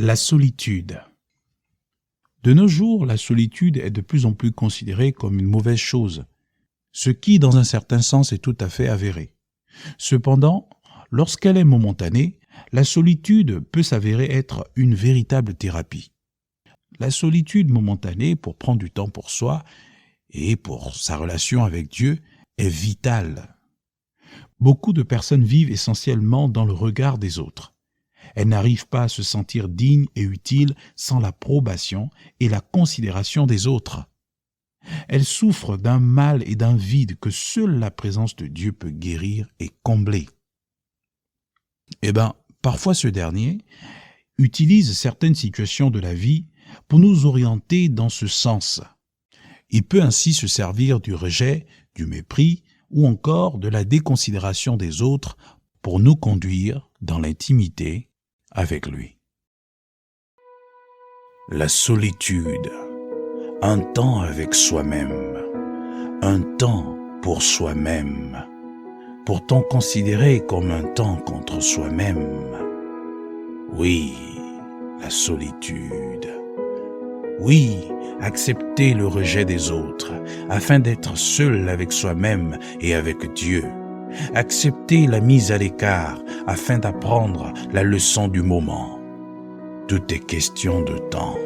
La solitude. De nos jours, la solitude est de plus en plus considérée comme une mauvaise chose, ce qui, dans un certain sens, est tout à fait avéré. Cependant, lorsqu'elle est momentanée, la solitude peut s'avérer être une véritable thérapie. La solitude momentanée, pour prendre du temps pour soi et pour sa relation avec Dieu, est vitale. Beaucoup de personnes vivent essentiellement dans le regard des autres. Elles n'arrivent pas à se sentir dignes et utiles sans l'approbation et la considération des autres. Elles souffrent d'un mal et d'un vide que seule la présence de Dieu peut guérir et combler. Parfois ce dernier utilise certaines situations de la vie pour nous orienter dans ce sens. Il peut ainsi se servir du rejet, du mépris ou encore de la déconsidération des autres pour nous conduire dans l'intimité avec lui. La solitude, un temps avec soi-même, un temps pour soi-même, pourtant considéré comme un temps contre soi-même. Oui, la solitude. Oui, accepter le rejet des autres afin d'être seul avec soi-même et avec Dieu. Accepter la mise à l'écart afin d'apprendre la leçon du moment. Tout est question de temps.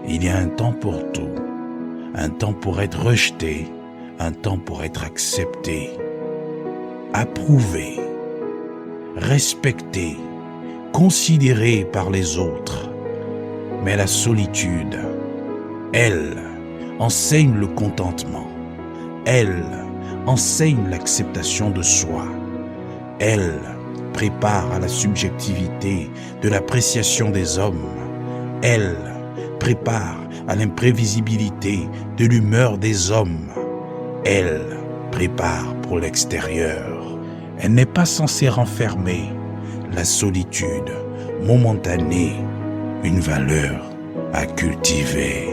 Il y a un temps pour tout, un temps pour être rejeté, un temps pour être accepté, approuvé, respecté, considéré par les autres. Mais la solitude, elle, enseigne le contentement. Elle enseigne l'acceptation de soi. Elle prépare à la subjectivité de l'appréciation des hommes. Elle prépare à l'imprévisibilité de l'humeur des hommes. Elle prépare pour l'extérieur. Elle n'est pas censée renfermer la solitude momentanée, une valeur à cultiver.